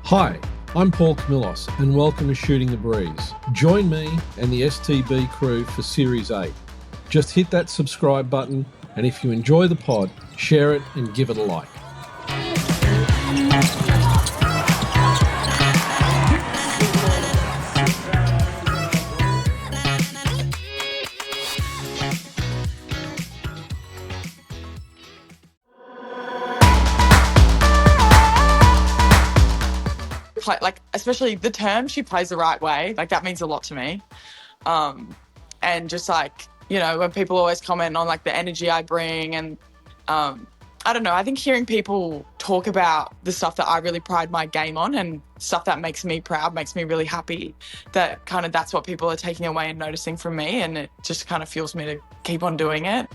Hi, I'm Paul Camillos and welcome to Shooting the Breeze. Join me and the STB crew for Series 8. Just hit that subscribe button and if you enjoy the pod, share it and give it a like. Like, especially the term she plays the right way, like that means a lot to me. And just like, you know, when people always comment on like the energy I bring and I don't know, I think hearing people talk about the stuff that I really pride my game on and stuff that makes me proud, makes me really happy, that kind of that's what people are taking away and noticing from me, and it just kind of fuels me to keep on doing it.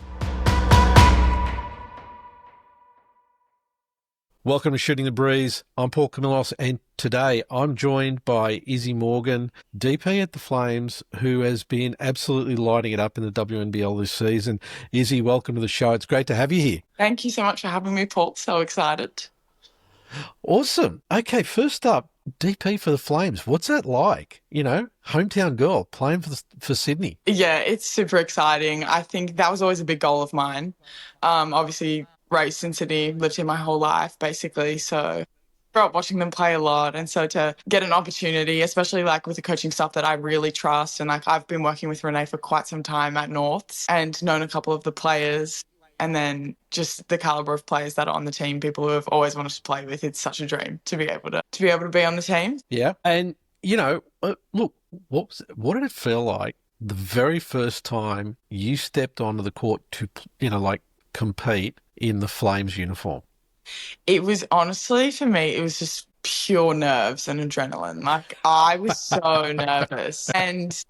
Welcome to Shooting the Breeze. I'm Paul Camillos, and today I'm joined by Issy Morgan, DP at the Flames, who has been absolutely lighting it up in the WNBL this season. Issy, welcome to the show. It's great to have you here. Thank you so much for having me, Paul. So excited. Awesome. Okay, first up, DP for the Flames. What's that like? You know, hometown girl playing for Sydney. Yeah, it's super exciting. I think that was always a big goal of mine. Obviously, raised in Sydney, lived here my whole life, basically. So grew up watching them play a lot. And so to get an opportunity, especially like with the coaching staff that I really trust, and like I've been working with Renee for quite some time at Norths and known a couple of the players, and then just the caliber of players that are on the team, people who have always wanted to play with. It's such a dream to be able to be on the team. Yeah. And, you know, look, what did it feel like the very first time you stepped onto the court to, you know, like compete in the Flames uniform? It was honestly, for me, it was just pure nerves and adrenaline. Like, I was so nervous. And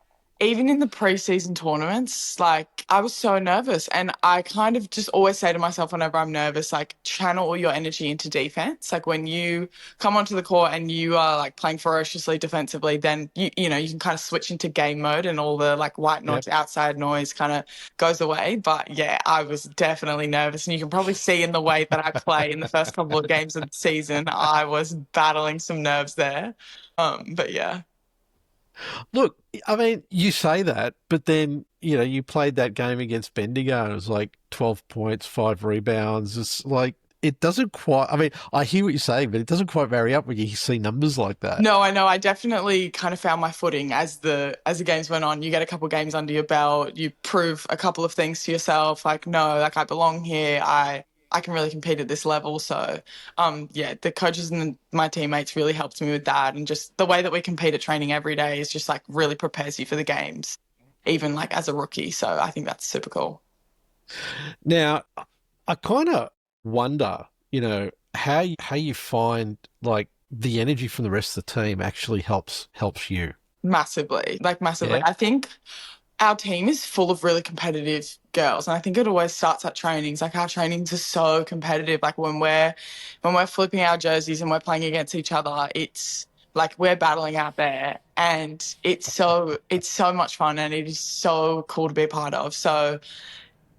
even in the preseason tournaments, like, I was so nervous. And I kind of just always say to myself whenever I'm nervous, like, channel all your energy into defense. Like, when you come onto the court and you are, like, playing ferociously defensively, then, you know, you can kind of switch into game mode and all the, like, white noise, outside noise kind of goes away. But, yeah, I was definitely nervous. And you can probably see in the way that I play in the first couple of games of the season, I was battling some nerves there. But, yeah. Look, I mean, you say that, but then, you know, you played that game against Bendigo and it was like 12 points, 5 rebounds. It's like, it doesn't quite, I mean, I hear what you're saying, but it doesn't quite vary up when you see numbers like that. No, I know. I definitely kind of found my footing as the games went on. You get a couple of games under your belt, you prove a couple of things to yourself, like, no, like I belong here. I can really compete at this level. So, yeah, the coaches and my teammates really helped me with that. And just the way that we compete at training every day is just like really prepares you for the games, even like as a rookie. So I think that's super cool. Now, I kind of wonder, you know, how you find like the energy from the rest of the team actually helps you. Massively. Yeah. I think our team is full of really competitive girls, and I think it always starts at trainings. Like, our trainings are so competitive. Like, when we're flipping our jerseys and we're playing against each other, it's like we're battling out there, and it's so much fun, and it is so cool to be a part of. So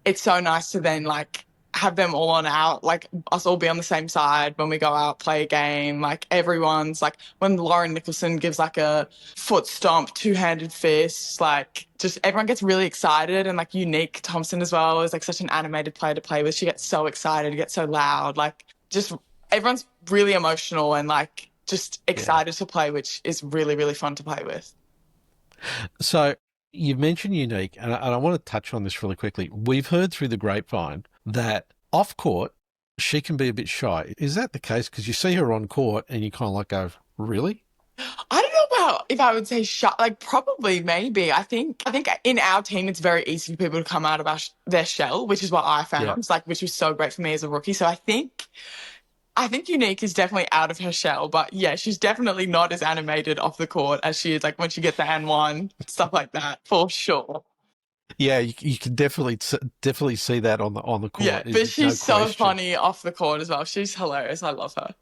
it's so nice to then like have them all on out, like us all be on the same side when we go out, play a game. Like, everyone's like, when Lauren Nicholson gives like a foot stomp, two-handed fist, like just everyone gets really excited. And like Unique Thompson as well is like such an animated player to play with. She gets so excited, gets so loud, like just everyone's really emotional and like just excited to play, which is really, really fun to play with. So you've mentioned Unique, and I want to touch on this really quickly. We've heard through the grapevine that off court, she can be a bit shy. Is that the case? Because you see her on court and you kind of like go, really? I don't know about if I would say shy, like probably, maybe. I think in our team, it's very easy for people to come out of their shell, which is what I found. Yeah. It's like, which was so great for me as a rookie. So I think Unique is definitely out of her shell, but yeah, she's definitely not as animated off the court as she is like when she gets the N1, stuff like that, for sure. Yeah, you can definitely see that on the court. Yeah, but she's so funny off the court as well. She's hilarious. I love her.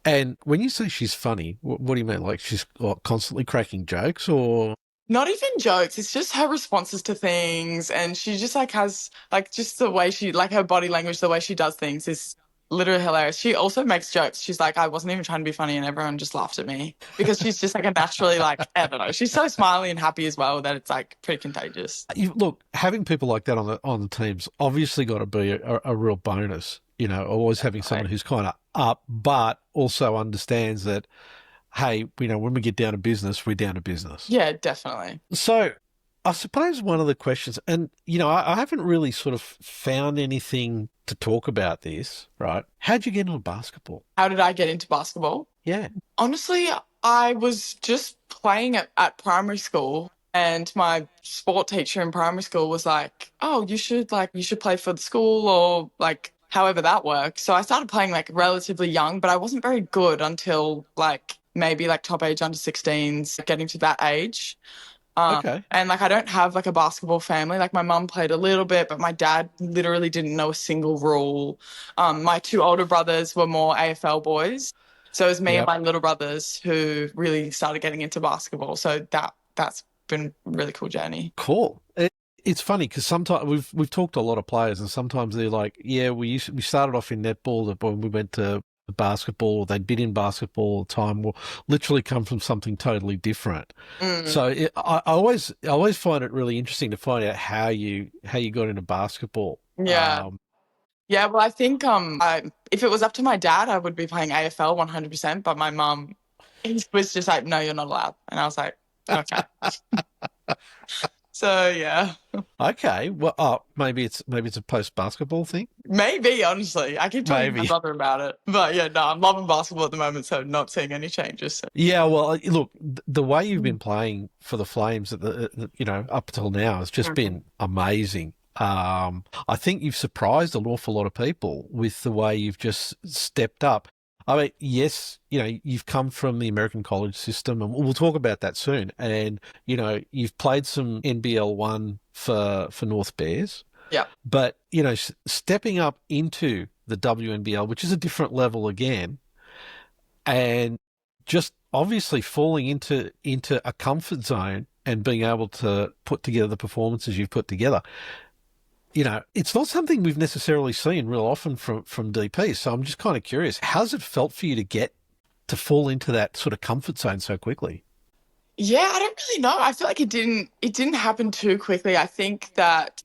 And when you say she's funny, what do you mean? Like, she's constantly cracking jokes, or? Not even jokes. It's just her responses to things, and she just like has like just the way she, like, her body language, the way she does things is literally hilarious. She also makes jokes. She's like, I wasn't even trying to be funny and everyone just laughed at me because she's just like a naturally like, I don't know. She's so smiley and happy as well that it's like pretty contagious. Look, having people like that on the team's obviously got to be a real bonus. You know, always having someone who's kind of up, but also understands that, hey, you know, when we get down to business, we're down to business. Yeah, definitely. So I suppose one of the questions, and, you know, I haven't really sort of found anything to talk about this, right? How'd you get into basketball? How did I get into basketball? Yeah. Honestly, I was just playing at primary school and my sport teacher in primary school was like, oh, you should play for the school or like however that works. So I started playing like relatively young, but I wasn't very good until like maybe like top age under 16s, getting to that age. Okay. And like I don't have like a basketball family. Like my mum played a little bit, but my dad literally didn't know a single rule. My two older brothers were more AFL boys. So it was me and my little brothers who really started getting into basketball. So that's been a really cool journey. Cool. It's funny because sometimes we've talked to a lot of players, and sometimes they're like, "Yeah, we started off in netball, but when we went to basketball, they'd been in basketball all the time, will literally come from something totally different." So I always find it really interesting to find out how you got into basketball. Yeah. Yeah, well, I think if it was up to my dad, I would be playing AFL 100%. But my mum was just like, "No, you're not allowed," and I was like, "Okay." So yeah. Okay. Well, maybe it's a post basketball thing. Maybe, honestly. I keep talking to my brother about it. But yeah, no, I'm loving basketball at the moment, so not seeing any changes. So. Yeah, well, look, the way you've been playing for the Flames, you know, up until now has just been amazing. I think you've surprised an awful lot of people with the way you've just stepped up. I mean, yes, you know, you've come from the American college system, and we'll talk about that soon. And, you know, you've played some NBL 1 for North Bears. Yeah. But, you know, stepping up into the WNBL, which is a different level again, and just obviously falling into a comfort zone and being able to put together the performances you've put together. You know, it's not something we've necessarily seen real often from DP. So I'm just kind of curious, how's it felt for you to fall into that sort of comfort zone so quickly? Yeah, I don't really know. I feel like it didn't happen too quickly. I think that,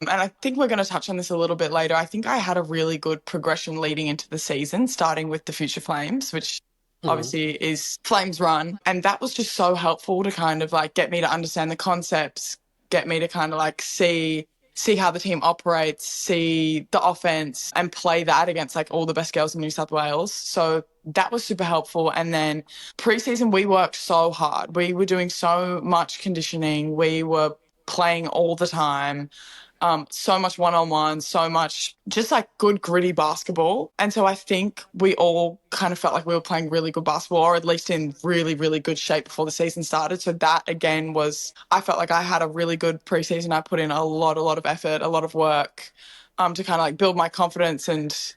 and I think we're going to touch on this a little bit later. I think I had a really good progression leading into the season, starting with the Future Flames, which obviously is Flames Run. And that was just so helpful to kind of like get me to understand the concepts, get me to kind of like see how the team operates, see the offense and play that against like all the best girls in New South Wales. So that was super helpful. And then preseason, we worked so hard. We were doing so much conditioning. We were playing all the time. So much one-on-one, so much just like good gritty basketball. And so I think we all kind of felt like we were playing really good basketball, or at least in really, really good shape before the season started. So that again I felt like I had a really good preseason. I put in a lot of effort, a lot of work to kind of like build my confidence and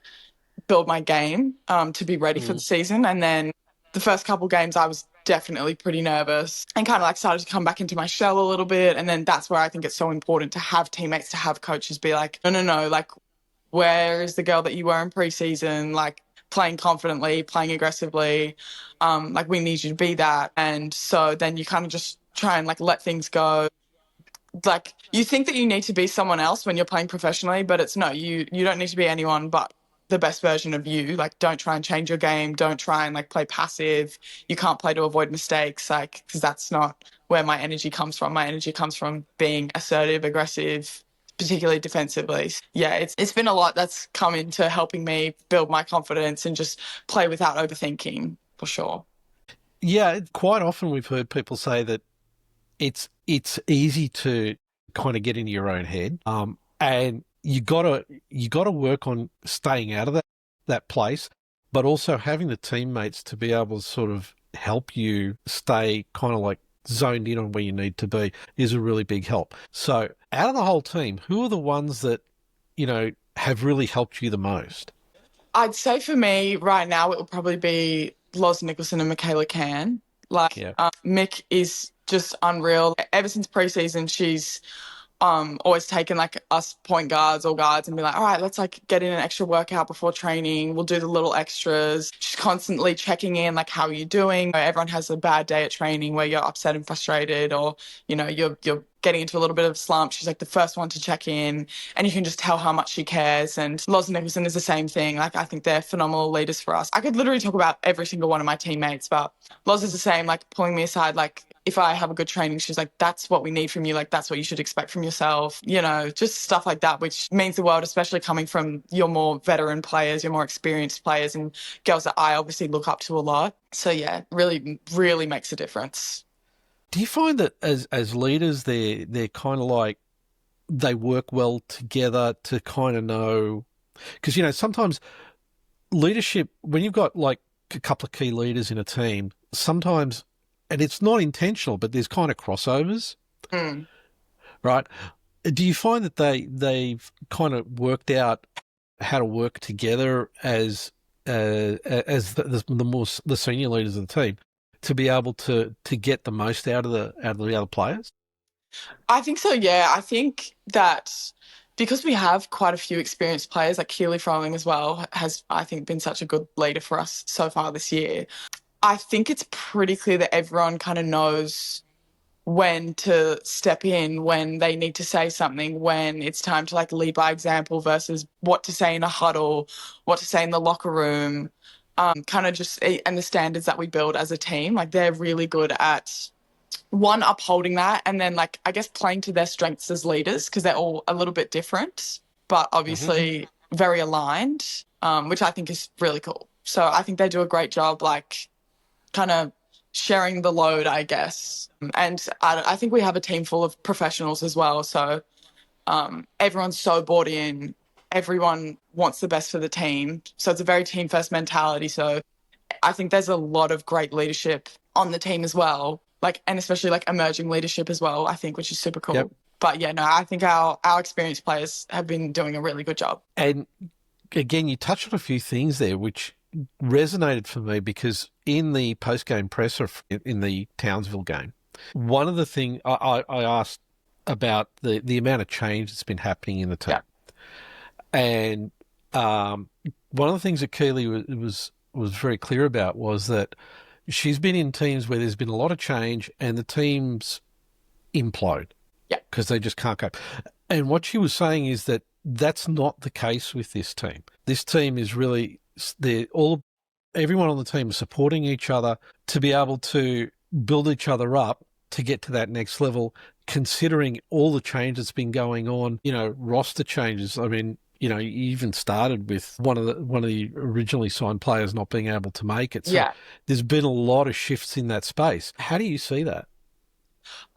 build my game to be ready for the season. And then the first couple games I was definitely pretty nervous and kind of like started to come back into my shell a little bit. And then that's where I think it's so important to have teammates, to have coaches be like, no, like, where is the girl that you were in preseason? Like playing confidently, playing aggressively. Like we need you to be that. And so then you kind of just try and like let things go. Like you think that you need to be someone else when you're playing professionally, but it's no, you don't need to be anyone but the best version of you. Like don't try and change your game, don't try and like play passive. You can't play to avoid mistakes, like, because that's not where my energy comes from. My energy comes from being assertive, aggressive, particularly defensively. Yeah, it's been a lot that's come into helping me build my confidence and just play without overthinking, for sure. Yeah, quite often we've heard people say that it's easy to kind of get into your own head, and you gotta work on staying out of that place, but also having the teammates to be able to sort of help you stay kind of like zoned in on where you need to be is a really big help. So out of the whole team, who are the ones that, you know, have really helped you the most? I'd say for me right now, it would probably be Loz Nicholson and Michaela Can. Like Mick is just unreal. Ever since preseason, she's always taken like us point guards or guards and be like, all right, let's like get in an extra workout before training. We'll do the little extras. Just constantly checking in, like, how are you doing? Everyone has a bad day at training where you're upset and frustrated, or, you know, you're getting into a little bit of a slump. She's like the first one to check in, and you can just tell how much she cares. And Loz and Nicholson is the same thing. Like, I think they're phenomenal leaders for us. I could literally talk about every single one of my teammates, but Loz is the same, like pulling me aside, like, if I have a good training, she's like, that's what we need from you. Like, that's what you should expect from yourself. You know, just stuff like that, which means the world, especially coming from your more veteran players, your more experienced players, and girls that I obviously look up to a lot. So yeah, really, really makes a difference. Do you find that as leaders, they're kind of like, they work well together to kind of know, because, you know, sometimes leadership, when you've got like a couple of key leaders in a team, sometimes, and it's not intentional, but there's kind of crossovers, right? Do you find that they've kind of worked out how to work together as the senior leaders of the team to be able to get the most out of the other players? I think so, yeah. I think that because we have quite a few experienced players, like Keely Froling as well has, I think, been such a good leader for us so far this year. I think it's pretty clear that everyone kind of knows when to step in, when they need to say something, when it's time to like lead by example versus what to say in a huddle, what to say in the locker room, kind of just, and the standards that we build as a team. Like, they're really good at, one, upholding that, and then, like, I guess playing to their strengths as leaders, because they're all a little bit different, but obviously very aligned, which I think is really cool. So I think they do a great job, like, kind of sharing the load, I guess. And I think we have a team full of professionals as well. So everyone's so bought in. Everyone wants the best for the team. So it's a very team first mentality. So I think there's a lot of great leadership on the team as well. Like, and especially like emerging leadership as well, I think, which is super cool. Yep. But yeah, no, I think our experienced players have been doing a really good job. And again, you touched on a few things there, which resonated for me, because in the post-game presser in the Townsville game, one of the things I asked about the amount of change that's been happening in the team. Yeah. And one of the things that Keely was very clear about was that she's been in teams where there's been a lot of change and the teams implode. Yeah. Because they just can't cope. And what she was saying is that that's not the case with this team. This team is really, everyone on the team is supporting each other to be able to build each other up to get to that next level, considering all the change that's been going on, you know, roster changes. I mean, you know, you even started with one of the originally signed players not being able to make it. So yeah. There's been a lot of shifts in that space. How do you see that?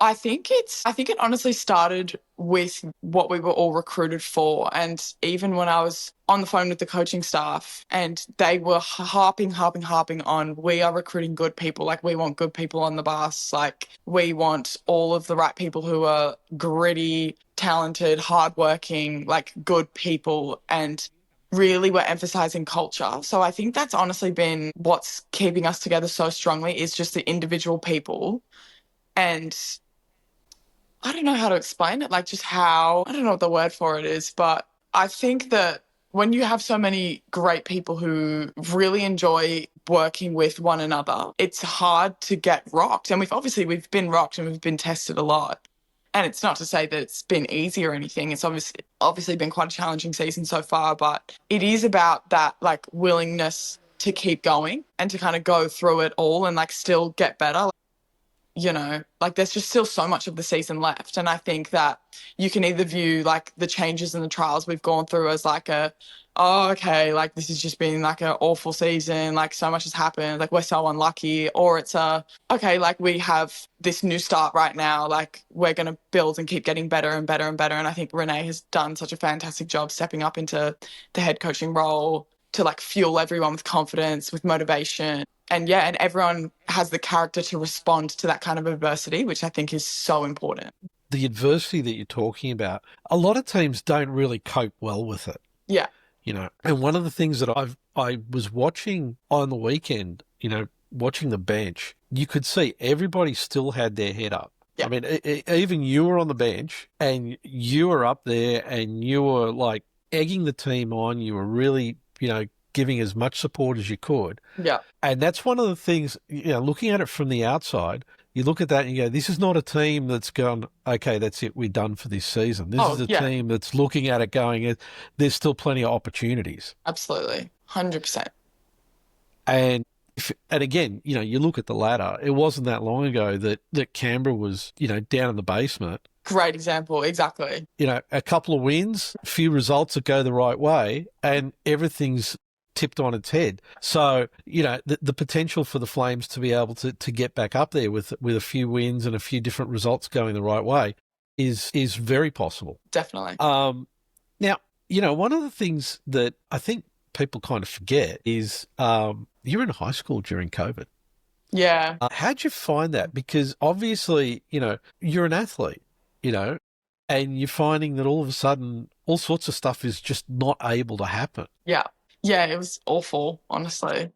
I think it honestly started with what we were all recruited for. And even when I was on the phone with the coaching staff and they were harping on, we are recruiting good people. Like, we want good people on the bus. Like, we want all of the right people who are gritty, talented, hardworking, like good people. And really we're emphasizing culture. So I think that's honestly been what's keeping us together so strongly, is just the individual people. And I don't know how to explain it, like just how, I don't know what the word for it is, but I think that when you have so many great people who really enjoy working with one another, it's hard to get rocked. And we've been rocked and we've been tested a lot. And it's not to say that it's been easy or anything. It's obviously been quite a challenging season so far, but it is about that like willingness to keep going and to kind of go through it all and like still get better. You know, like there's just still so much of the season left. And I think that you can either view like the changes and the trials we've gone through as like okay, like this has just been like an awful season, like so much has happened, like we're so unlucky, or it's okay, like we have this new start right now, like we're going to build and keep getting better and better and better. And I think Renee has done such a fantastic job stepping up into the head coaching role to like fuel everyone with confidence, with motivation. And yeah, and everyone has the character to respond to that kind of adversity, which I think is so important. The adversity that you're talking about, a lot of teams don't really cope well with it. Yeah. You know, and one of the things that I was watching on the weekend, you know, watching the bench, you could see everybody still had their head up. Yeah. I mean, even you were on the bench and you were up there and you were like egging the team on. You were really, giving as much support as you could. Yeah. And that's one of the things, looking at it from the outside, you look at that and you go, this is not a team that's gone, okay, that's it, we're done for this season. This is Oh, a yeah, team that's looking at it going, there's still plenty of opportunities. absolutely. 100%. And again, you look at the ladder, it wasn't that long ago that Canberra was, down in the basement. Great example. Exactly. A couple of wins, a few results that go the right way, and everything's tipped on its head. So, the potential for the Flames to be able to get back up there with a few wins and a few different results going the right way is very possible. Definitely. Now, one of the things that I think people kind of forget is you were in high school during COVID. Yeah. How'd you find that? Because obviously, you're an athlete, and you're finding that all of a sudden all sorts of stuff is just not able to happen. Yeah. Yeah, it was awful, honestly.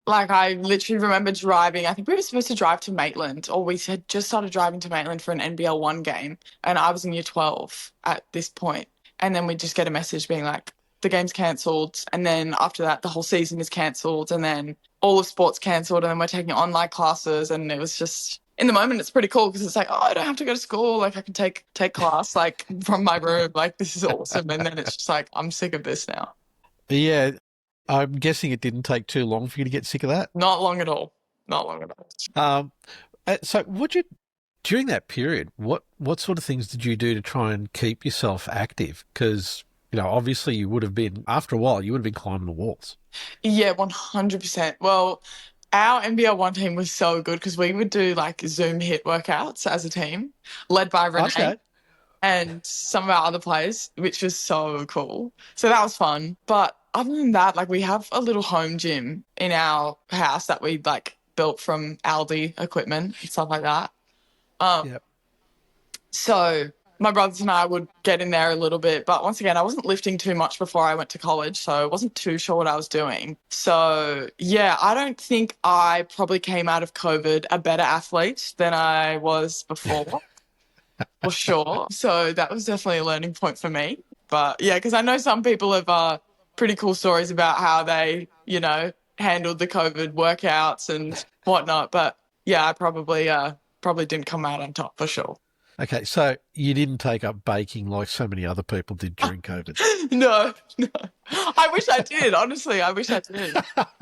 Like, I literally remember driving. I think we were supposed to drive to Maitland, or we had just started driving to Maitland for an NBL 1 game, and I was in year 12 at this point. And then we just get a message being like, the game's cancelled, and then after that, the whole season is cancelled, and then all of sports cancelled, and then we're taking online classes, and it was just... In the moment, it's pretty cool because it's like, oh, I don't have to go to school. Like, I can take class, like, from my room. Like, this is awesome. And then it's just like, I'm sick of this now. Yeah, I'm guessing it didn't take too long for you to get sick of that. Not long at all. Not long at all. So during that period, what sort of things did you do to try and keep yourself active? Because, obviously you would have been, after a while, you would have been climbing the walls. Yeah, 100%. Well, our NBL 1 team was so good because we would do like Zoom hit workouts as a team, led by Renee. Okay. And some of our other players, which was so cool. So that was fun. But other than that, like, we have a little home gym in our house that we like built from Aldi equipment and stuff like that. Yep. So my brothers and I would get in there a little bit. But once again, I wasn't lifting too much before I went to college, so I wasn't too sure what I was doing. So, yeah, I don't think I probably came out of COVID a better athlete than I was before. For sure. So that was definitely a learning point for me. But yeah, because I know some people have pretty cool stories about how they, handled the COVID workouts and whatnot. But yeah, I probably didn't come out on top for sure. Okay, so you didn't take up baking like so many other people did during COVID. No. I wish I did. Honestly, I wish I did.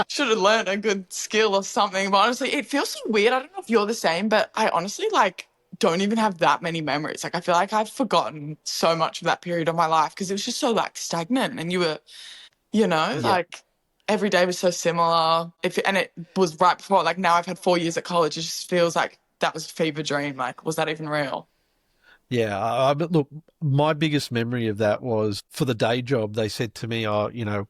Should have learned a good skill or something. But honestly, it feels so weird. I don't know if you're the same, but I honestly don't even have that many memories. Like, I feel like I've forgotten so much of that period of my life because it was just so like stagnant, and you were, like, every day was so similar. And it was right before, like, now I've had 4 years at college. It just feels like that was a fever dream. Like, was that even real? Yeah, but look, my biggest memory of that was for the day job. They said to me,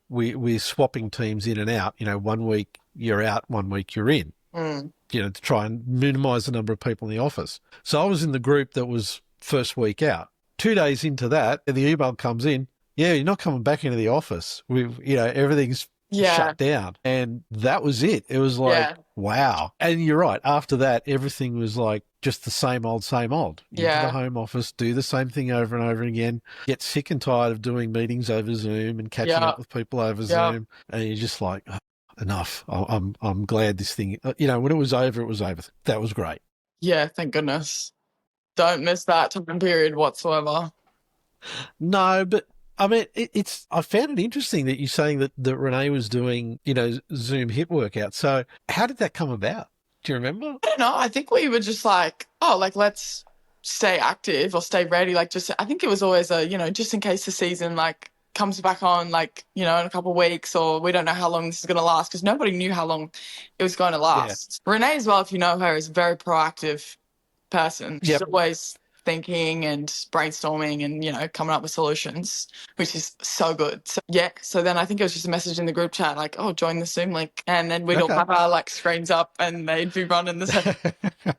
we're swapping teams in and out. 1 week you're out, 1 week you're in. To try and minimise the number of people in the office. So I was in the group that was first week out. 2 days into that, the email comes in, yeah, you're not coming back into the office. Everything's shut down. And that was it. It was like, wow. And you're right. After that, everything was like just the same old, same old. Into the home office, do the same thing over and over again, get sick and tired of doing meetings over Zoom and catching up with people over Zoom. And you're just like, enough. I'm glad this thing, when it was over, it was over. That was great. Yeah, thank goodness. Don't miss that time period whatsoever. No, but I mean, I found it interesting that you're saying that Renee was doing, Zoom hit workouts. So how did that come about? Do you remember? I don't know. I think we were just like, let's stay active or stay ready. Like, I think it was always just in case the season, like, comes back on, like, in a couple of weeks, or we don't know how long this is going to last, because nobody knew how long it was going to last. Yeah. Renee as well, if you know her, is a very proactive person. She's always thinking and brainstorming and, coming up with solutions, which is so good. So then I think it was just a message in the group chat, like, oh, join the Zoom link. And then we'd all have our, like, screens up and they'd be running the same.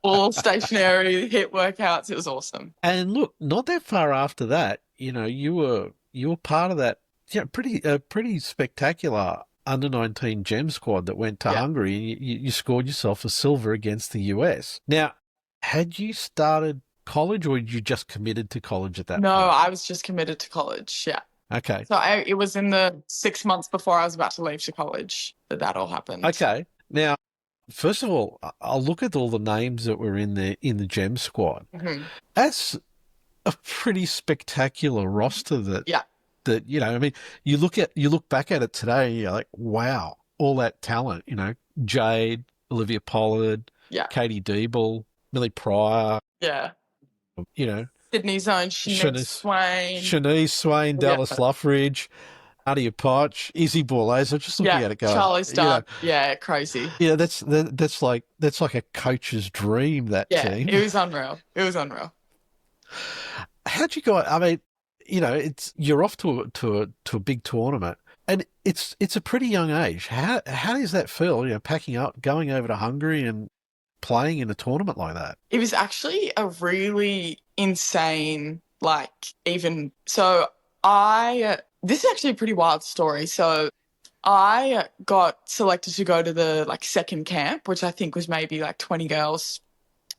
All stationary hit workouts. It was awesome. And look, not that far after that, you were part of that, pretty spectacular under-19 gem squad that went to Hungary, and you scored yourself a silver against the US. Now, Had you started college or you just committed to college at that No, point? I was just committed to college. Yeah. Okay. So it was in the 6 months before I was about to leave to college that all happened. Okay. Now, first of all, I'll look at all the names that were in the Gem squad. Hmm. That's a pretty spectacular roster Yeah. I mean, you look back at it today, you're like, wow, all that talent, Jade, Olivia Pollard, Yeah. Katie Deeble, Millie Pryor, Yeah. you know, Sydney's own Shanice Swain. Shanice Swain, Yeah. Dallas Luffridge, Nadia Potch, Izzy Borlase. I'm just looking Yeah. at it going, Charlie Stark. Yeah. Crazy. that's like a coach's dream, that Yeah. team. It was unreal. It was unreal. How'd you go? I mean, you're off to a big tournament, and it's a pretty young age. How does that feel? Packing up, going over to Hungary, and playing in a tournament like that. It was actually a really insane, like, even so. This is actually a pretty wild story. So I got selected to go to the second camp, which I think was maybe like 20 girls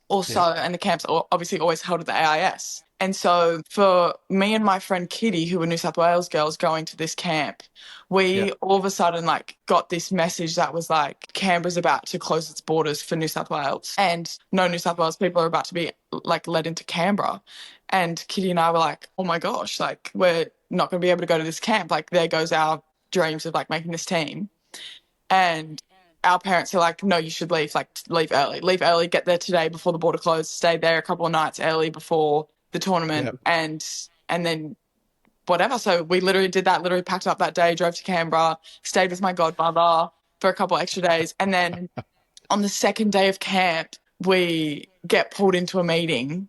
or so, and the camp's obviously always held at the AIS. And so for me and my friend Kitty, who were New South Wales girls going to this camp, we all of a sudden got this message that was like, Canberra's about to close its borders for New South Wales, and no New South Wales people are about to be let into Canberra. And Kitty and I were like, oh my gosh, we're not going to be able to go to this camp. There goes our dreams of making this team. And our parents are like, no, you should leave, leave early, get there today before the border closed, stay there a couple of nights early before the tournament, and then whatever. So we literally did that, literally packed up that day, drove to Canberra, stayed with my godmother for a couple extra days. And then on the second day of camp, we get pulled into a meeting,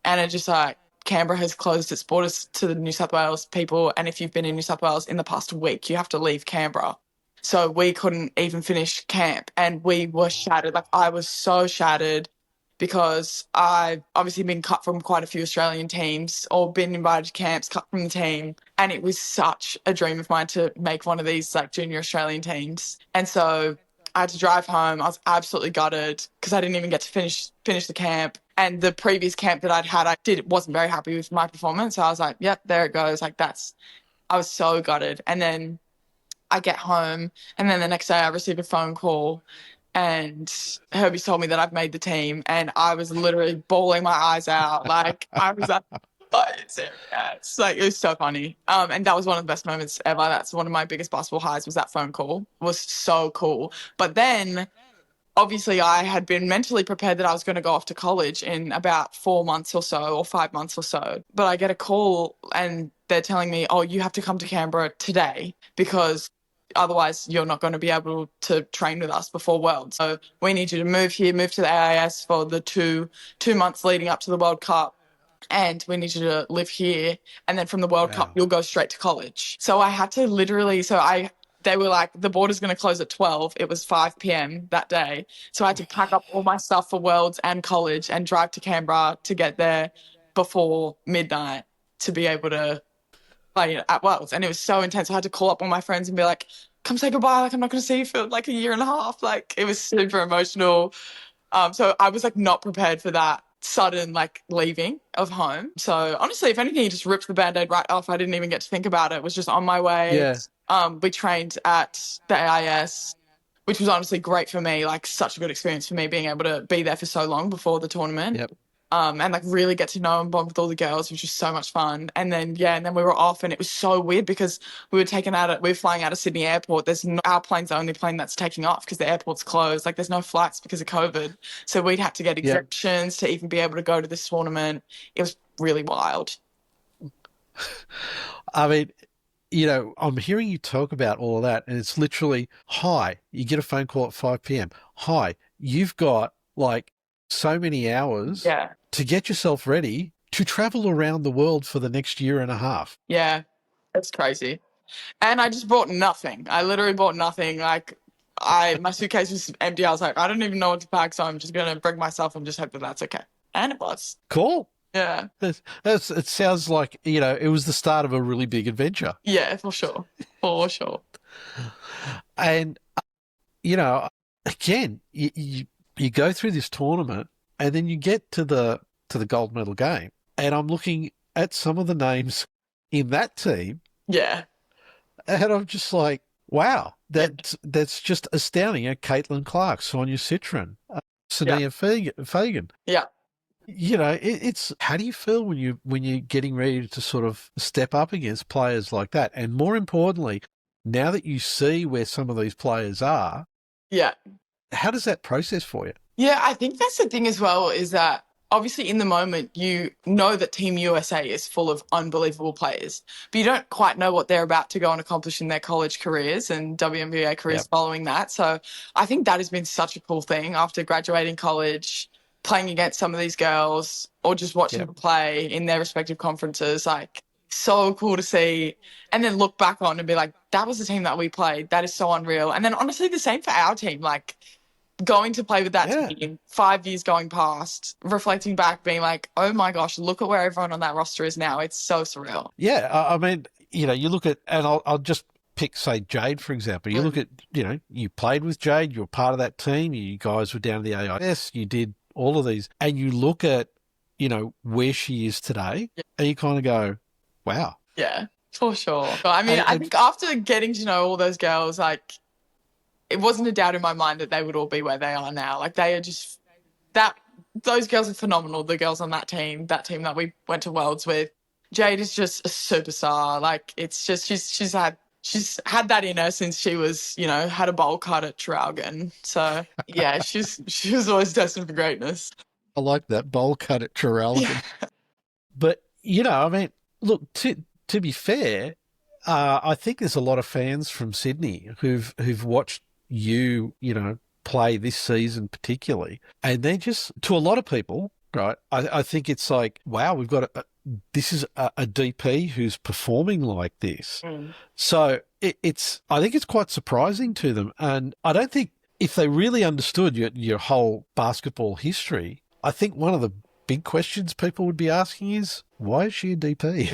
and it's just like, Canberra has closed its borders to the New South Wales people, and if you've been in New South Wales in the past week, you have to leave Canberra. So we couldn't even finish camp, and we were shattered. I was so shattered, because I've obviously been cut from quite a few Australian teams, or been invited to camps, cut from the team. And it was such a dream of mine to make one of these junior Australian teams. And so I had to drive home. I was absolutely gutted because I didn't even get to finish the camp. And the previous camp that I'd had, wasn't very happy with my performance. So I was like, yep, there it goes. I was so gutted. And then I get home, and then the next day I receive a phone call, and Herbie told me that I've made the team, and I was literally bawling my eyes out. I was like, it was so funny. And that was one of the best moments ever. That's one of my biggest basketball highs, was that phone call. It was so cool. But then obviously I had been mentally prepared that I was going to go off to college in about 4 months or so, or 5 months or so. But I get a call, and they're telling me, oh, you have to come to Canberra today, because otherwise you're not going to be able to train with us before Worlds. So we need you to move here, move to the AIS for the two months leading up to the World Cup. And we need you to live here. And then from the World Cup, you'll go straight to college. So I had to literally, they were like, the border's going to close at 12. It was 5 p.m. that day. So I had to pack up all my stuff for Worlds and college and drive to Canberra to get there before midnight to be able to play at Worlds. And it was so intense. I had to call up all my friends and be like, come say goodbye. I'm not going to see you for a year and a half. It was super emotional. So I was not prepared for that sudden leaving of home. So honestly, if anything, you just ripped the Band-Aid right off. I didn't even get to think about it. It was just on my way. Yeah. We trained at the AIS, which was honestly great for me, such a good experience for me, being able to be there for so long before the tournament. Yep. And really get to know and bond with all the girls, which was so much fun. And then we were off, and it was so weird because we were flying out of Sydney Airport. Our plane's the only plane that's taking off because the airport's closed. There's no flights because of COVID. So we'd had to get exemptions to even be able to go to this tournament. It was really wild. I mean, I'm hearing you talk about all of that, and it's literally, hi, you get a phone call at 5 p.m. Hi, you've got so many hours to get yourself ready to travel around the world for the next year and a half. Yeah, that's crazy. And I just bought nothing. I literally bought nothing. My suitcase was empty. I was like, I don't even know what to pack, so I'm just going to bring myself and just hope that that's okay. And it was. Cool. Yeah. It sounds like, it was the start of a really big adventure. Yeah, for sure. For sure. And, again, you go through this tournament, And then you get to the gold medal game, and I'm looking at some of the names in that team, Yeah. and I'm just like, wow, that's just astounding. Caitlin Clark, Sonia Citron, Sania Fagan. Yeah. It's how do you feel when you're getting ready to sort of step up against players like that? And more importantly, now that you see where some of these players are, Yeah. how does that process for you? Yeah, I think that's the thing as well, is that obviously in the moment you know that Team USA is full of unbelievable players, but you don't quite know what they're about to go and accomplish in their college careers and WNBA careers following that. So I think that has been such a cool thing after graduating college, playing against some of these girls or just watching them play in their respective conferences. Like, so cool to see, and then look back on and be like, that was the team that we played. That is so unreal. And then honestly, the same for our team. Like, going to play with that team, 5 years going past, reflecting back, being like, oh my gosh, look at where everyone on that roster is now. It's so surreal. Yeah, I mean, you look at, and I'll just pick, say, Jade, for example. You look at, you played with Jade, you were part of that team, you guys were down to the AIS, you did all of these, and you look at, where she is today, and you kind of go, wow. Yeah, for sure. But I mean, I think after getting to know all those girls, like, it wasn't a doubt in my mind that they would all be where they are now. Like, they are just those girls are phenomenal. The girls on that team that we went to Worlds with. Jade is just a superstar. Like, it's just, she's had that in her since she was, had a bowl cut at Traralgon. So yeah, she was always destined for greatness. I like that bowl cut at Traralgon. Yeah. But, I mean, look, to be fair, I think there's a lot of fans from Sydney who've watched you, play this season particularly, and they just, to a lot of people, right, I think it's like, wow, we've got this is a DP who's performing like this. So I think it's quite surprising to them, and I don't think if they really understood your whole basketball history, I think one of the big questions people would be asking is, why is she a DP?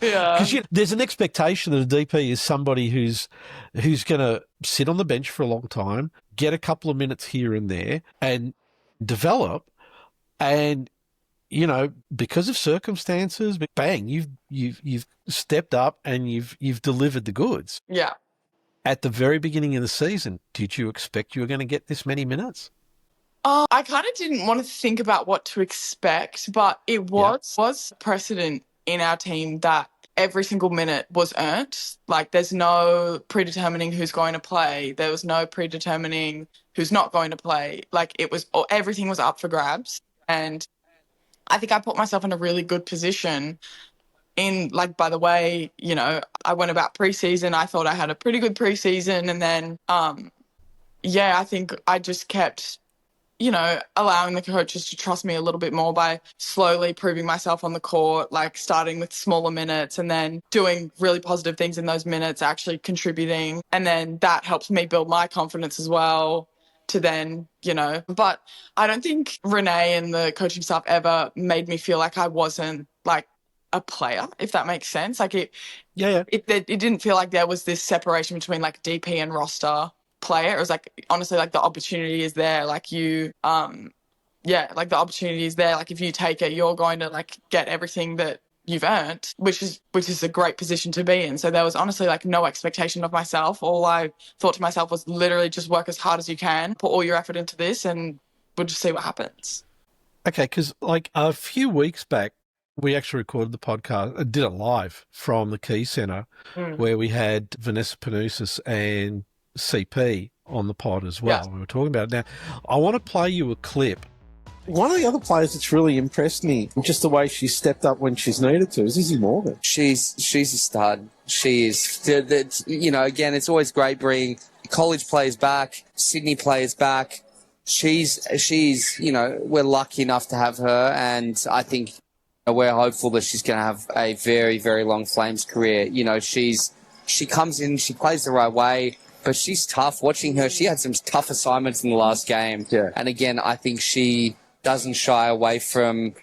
Yeah, because there's an expectation that a DP is somebody who's going to sit on the bench for a long time, get a couple of minutes here and there, and develop. And because of circumstances, bang, you've stepped up and you've delivered the goods. Yeah. At the very beginning of the season, did you expect you were going to get this many minutes? I kind of didn't want to think about what to expect, but it was precedent in our team that every single minute was earned. Like, there's no predetermining who's going to play. There was no predetermining who's not going to play. Like, everything was up for grabs. And I think I put myself in a really good position by the way, I went about preseason. I thought I had a pretty good preseason. And then, I think I just kept allowing the coaches to trust me a little bit more by slowly proving myself on the court, like starting with smaller minutes and then doing really positive things in those minutes, actually contributing. And then that helps me build my confidence as well to then, but I don't think Renee and the coaching staff ever made me feel like I wasn't like a player, if that makes sense. Like it didn't feel like there was this separation between like DP and roster player. It was like, honestly, like the opportunity is there. Like the opportunity is there. Like, if you take it, you're going to like get everything that you've earned, which is a great position to be in. So there was honestly like no expectation of myself. All I thought to myself was literally just work as hard as you can, put all your effort into this, and we'll just see what happens. Okay, because like a few weeks back, we actually recorded the podcast, did it live from the Key Centre, where we had Vanessa Panousis and CP on the pod as well. Yeah. We were talking about it. Now, I want to play you a clip. One of the other players that's really impressed me, just the way she stepped up when she's needed to, is Issy Morgan. She's a stud. She is. Again, it's always great bringing college players back, Sydney players back. She's we're lucky enough to have her, and I think we're hopeful that she's going to have a very, very long Flames career. She comes in, she plays the right way, but she's tough. Watching her, she had some tough assignments in the last game. Yeah. And again, I think she doesn't shy away from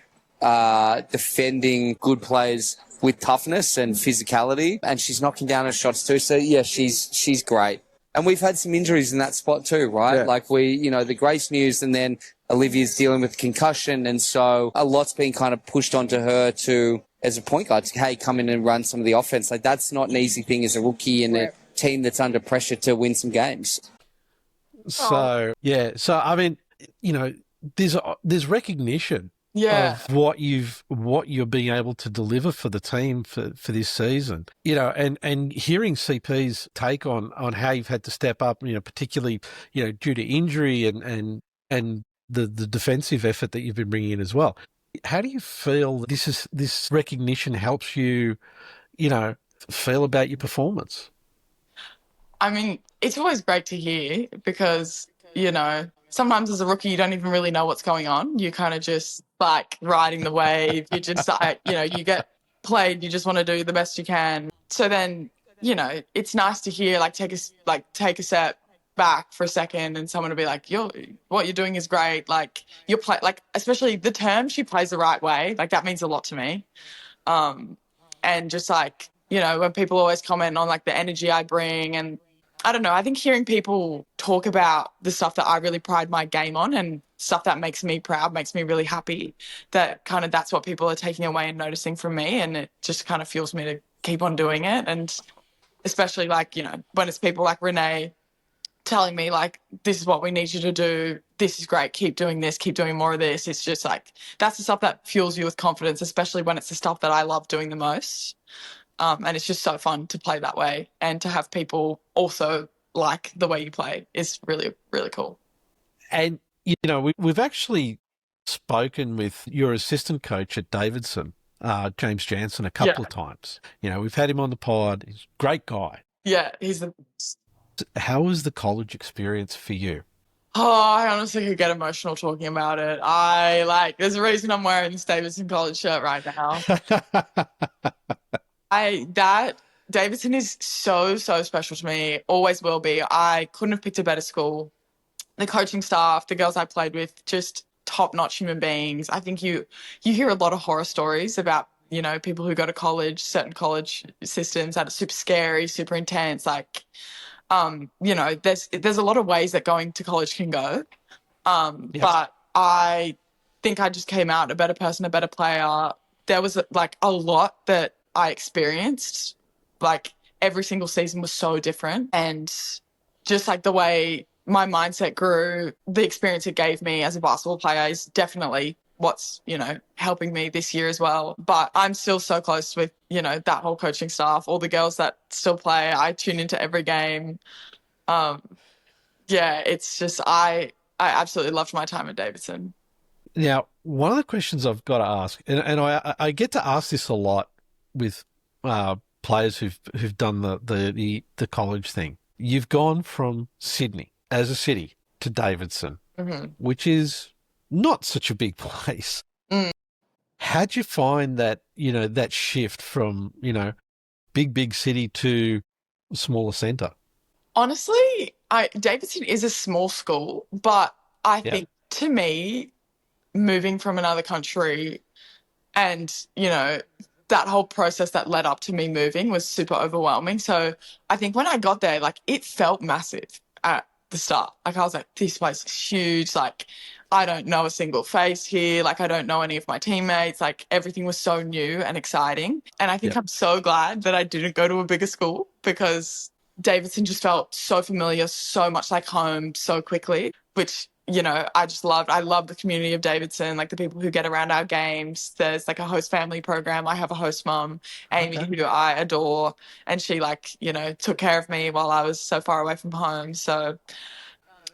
defending good players with toughness and physicality, and she's knocking down her shots too. So yeah, she's great. And we've had some injuries in that spot too, right? Yeah. Like the Grace news, and then Olivia's dealing with concussion. And so a lot's been kind of pushed onto her to, as a point guard, hey, come in and run some of the offense. Like, that's not an easy thing as a rookie in a team that's under pressure to win some games. So, So, I mean, there's recognition of what you're being able to deliver for the team for this season, and hearing CP's take on how you've had to step up, particularly, due to injury and the defensive effort that you've been bringing in as well. How do you feel this recognition helps you, feel about your performance? I mean, it's always great to hear because, sometimes as a rookie, you don't even really know what's going on. You kind of just like riding the wave. You just, you get played. You just want to do the best you can. So then, it's nice to hear, take a step back for a second and someone to be like, what you're doing is great. Like you're especially the term she plays the right way. Like that means a lot to me. And just when people always comment on the energy I bring, and I don't know, I think hearing people talk about the stuff that I really pride my game on and stuff that makes me proud, makes me really happy, that's what people are taking away and noticing from me. And it just kind of fuels me to keep on doing it. And especially when it's people like Renee telling me this is what we need you to do. This is great. Keep doing this. Keep doing more of this. It's just that's the stuff that fuels you with confidence, especially when it's the stuff that I love doing the most. And it's just so fun to play that way, and to have people also like the way you play is really, really cool. And, we've actually spoken with your assistant coach at Davidson, James Jansen, a couple of times. We've had him on the pod. He's a great guy. Yeah, he's the... How was the college experience for you? Oh, I honestly could get emotional talking about it. There's a reason I'm wearing this Davidson College shirt right now. Davidson is so, so special to me. Always will be. I couldn't have picked a better school. The coaching staff, the girls I played with, just top-notch human beings. I think you hear a lot of horror stories about, people who go to college, certain college systems that are super scary, super intense. There's a lot of ways that going to college can go. Yes. But I think I just came out a better person, a better player. There was a lot that I experienced. Every single season was so different, and just the way my mindset grew, the experience it gave me as a basketball player is definitely what's, helping me this year as well. But I'm still so close with, that whole coaching staff, all the girls that still play. I tune into every game. It's just, I absolutely loved my time at Davidson. Now, one of the questions I've got to ask, and I get to ask this a lot with players who've done the college thing. You've gone from Sydney as a city to Davidson, which is not such a big place. How'd you find that, that shift from, big city to a smaller centre? Honestly, Davidson is a small school, but I think to me, moving from another country and, that whole process that led up to me moving was super overwhelming. So I think when I got there, it felt massive at the start. I was like, this place is huge. I don't know a single face here. I don't know any of my teammates. Everything was so new and exciting. And I think I'm so glad that I didn't go to a bigger school, because Davidson just felt so familiar, so much like home so quickly, which, I just loved. I love the community of Davidson, the people who get around our games. There's a host family program. I have a host mum, Amy, who I adore. And she took care of me while I was so far away from home. So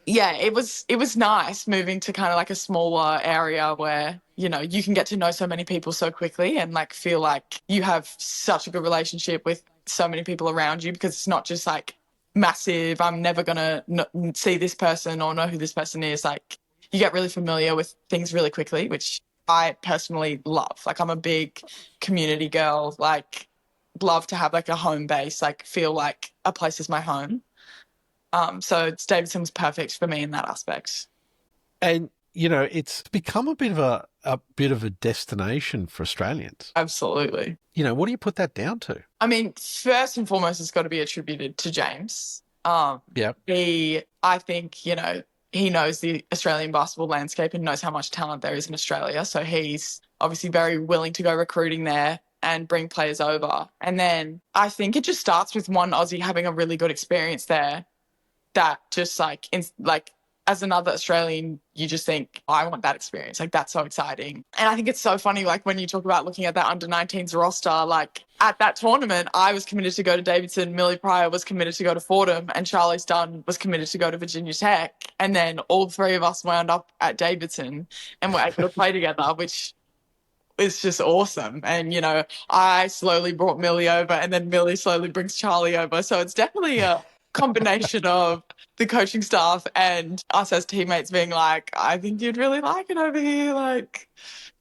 yeah, it was nice moving to kind of a smaller area where, you can get to know so many people so quickly and feel like you have such a good relationship with so many people around you, because it's not just massive, I'm never going to see this person or know who this person is. You get really familiar with things really quickly, which I personally love. I'm a big community girl, love to have a home base, feel like a place is my home. So Davidson was perfect for me in that aspect. And, it's become a bit of a destination for Australians. Absolutely. What do you put that down to? I mean, first and foremost, it's got to be attributed to James. Yeah. I think, you know, he knows the Australian basketball landscape and knows how much talent there is in Australia. So he's obviously very willing to go recruiting there and bring players over. And then I think it just starts with one Aussie having a really good experience there that just like as another Australian, you just think, I want that experience. Like, that's so exciting. And I think it's so funny, like, when you talk about looking at that under-19s roster, like, at that tournament, I was committed to go to Davidson, Millie Pryor was committed to go to Fordham, and Charlie Dunn was committed to go to Virginia Tech. And then all three of us wound up at Davidson and were able to play together, which is just awesome. And, you know, I slowly brought Millie over, and then Millie slowly brings Charlie over. So it's definitely a combination of the coaching staff and us as teammates being like, I think you'd really like it over here, like,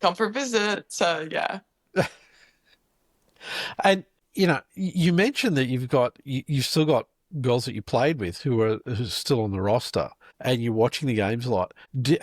come for a visit. So yeah. And you know, you mentioned that you've still got girls that you played with who are still on the roster, and you're watching the games a lot. Do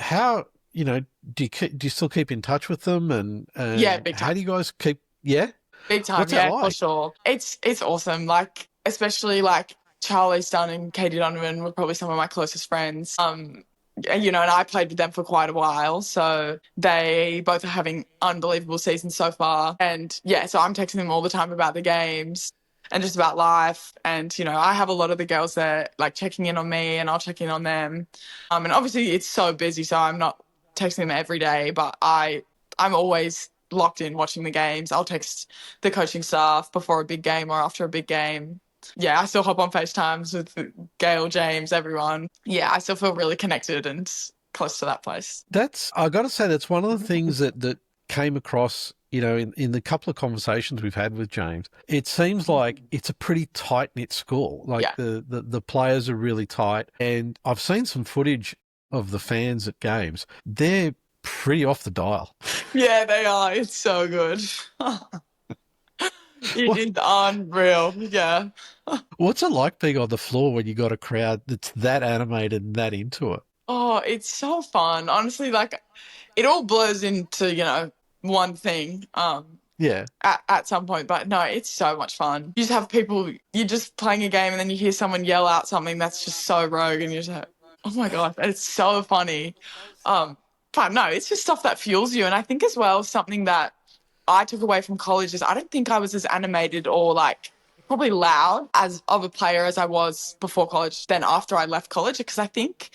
you still keep in touch with them? And yeah, big time. How do you guys keep? Yeah, big time. What's Yeah, that like? for sure. It's awesome. Like, especially like Charlie Dunn and Katie Donovan were probably some of my closest friends. You know, and I played with them for quite a while. So they both are having unbelievable seasons so far. And yeah, so I'm texting them all the time about the games and just about life. And, you know, I have a lot of the girls there like checking in on me, and I'll check in on them. And obviously it's so busy, so I'm not texting them every day, but I'm always locked in watching the games. I'll text the coaching staff before a big game or after a big game. Yeah, I still hop on FaceTimes with Gail, James, everyone. Yeah, I still feel really connected and close to that place. I got to say, that's one of the things that came across, you know, in the couple of conversations we've had with James. It seems like it's a pretty tight-knit school. Like, yeah. the players are really tight. And I've seen some footage of the fans at games. They're pretty off the dial. Yeah, they are. It's so good. It is unreal. Yeah. What's it like being on the floor when you got a crowd that's that animated and that into it? Oh, it's so fun. Honestly, like, it all blurs into, you know, one thing. Yeah. At some point, but no, it's so much fun. You just have people, you're just playing a game and then you hear someone yell out something that's just so rogue, and you're just like, oh my God, it's so funny. But no, it's just stuff that fuels you. And I think as well, something that I took away from college is I don't think I was as animated or like probably loud as of a player as I was before college than after I left college, because I think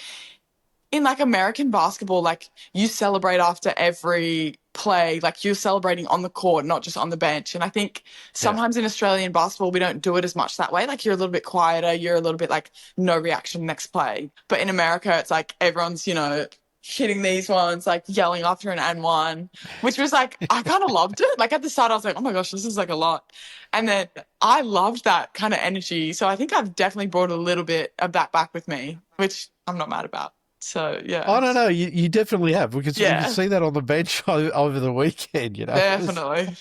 in like American basketball, like, you celebrate after every play, like you're celebrating on the court, not just on the bench. And I think sometimes in Australian basketball, we don't do it as much that way. Like, you're a little bit quieter, you're a little bit like no reaction next play. But in America, it's like everyone's, you know, hitting these ones, like yelling after an and one, which was like, I kind of loved it. Like, at the start, I was like, oh my gosh, this is like a lot. And then I loved that kind of energy. So I think I've definitely brought a little bit of that back with me, which I'm not mad about. So, yeah. I don't know. You definitely have, because you can see that on the bench over the weekend, you know. Definitely.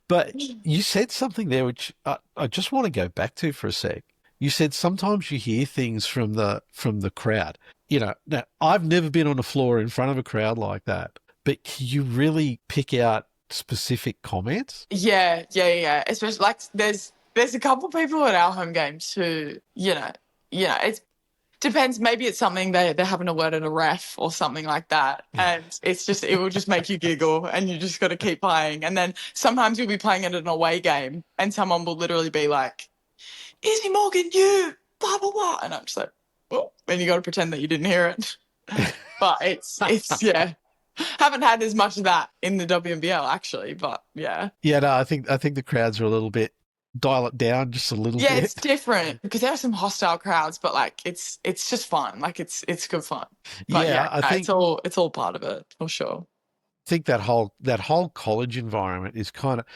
But you said something there which I just want to go back to for a sec. You said sometimes you hear things from the crowd. You know, now, I've never been on a floor in front of a crowd like that, but can you really pick out specific comments? Yeah. Especially, like, there's a couple people at our home games who, you know, it depends. Maybe it's something they're having a word at a ref or something like that. And it will just make you giggle, and you just got to keep playing. And then sometimes you'll be playing at an away game and someone will literally be like, Issy Morgan, you, blah, blah, blah. And I'm just like, well, and you got to pretend that you didn't hear it. But it's yeah. Haven't had as much of that in the WNBL, actually, but yeah. Yeah, no, I think the crowds are a little bit, dial it down just a little bit. Yeah, it's different because there are some hostile crowds, but like it's just fun. Like it's good fun. But I think it's all part of it for sure. I think that whole college environment is kind of,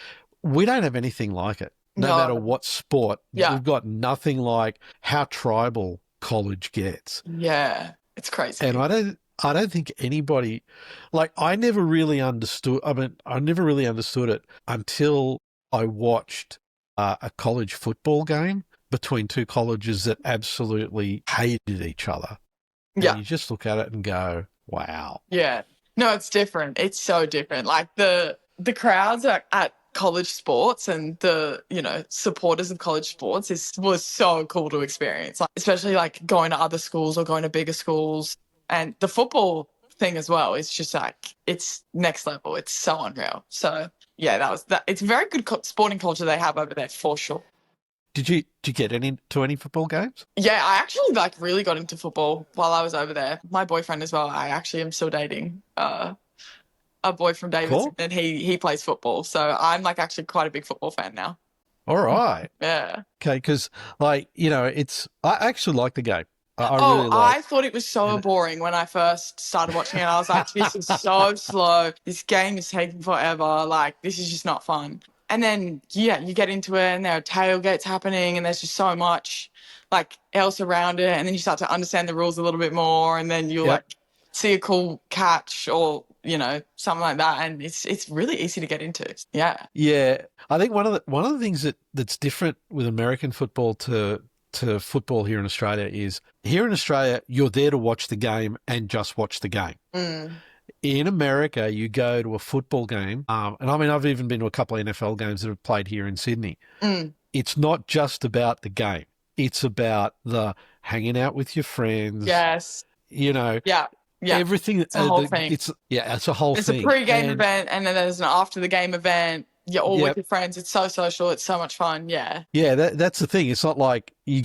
we don't have anything like it. No matter what sport, we've got nothing like how tribal college gets. Yeah, it's crazy. And I don't think anybody, like, I never really understood it until I watched a college football game between two colleges that absolutely hated each other. And you just look at it and go, wow. Yeah. No, it's different. It's so different. Like the crowds at college sports and the, supporters of college sports was so cool to experience, like, especially like going to other schools or going to bigger schools. And the football thing as well is just like, it's next level. It's so unreal. So yeah, that. It's a very good sporting culture they have over there for sure. Did you get into any football games? Yeah, I actually like really got into football while I was over there. My boyfriend as well. I actually am still dating a boy from Davidson, Cool. and he plays football. So I'm like actually quite a big football fan now. All right. Yeah. Okay, because I actually like the game. I really like. I thought it was so boring when I first started watching it. I was like, this is so slow. This game is taking forever. Like, this is just not fun. And then, yeah, you get into it and there are tailgates happening and there's just so much like else around it. And then you start to understand the rules a little bit more, and then you'll like see a cool catch or, something like that. And it's really easy to get into. Yeah. Yeah. I think one of the things that's different with American football to football here in Australia is, here in Australia, you're there to watch the game and just watch the game. Mm. In America, you go to a football game, and I mean, I've even been to a couple of NFL games that have played here in Sydney. Mm. It's not just about the game. It's about the hanging out with your friends. Yes. Yeah. Everything. It's a whole thing. It's a whole thing. It's a pre-game event, and then there's an after-the-game event. You're all with your friends. It's so social. It's so much fun. Yeah. Yeah, that's the thing. It's not like you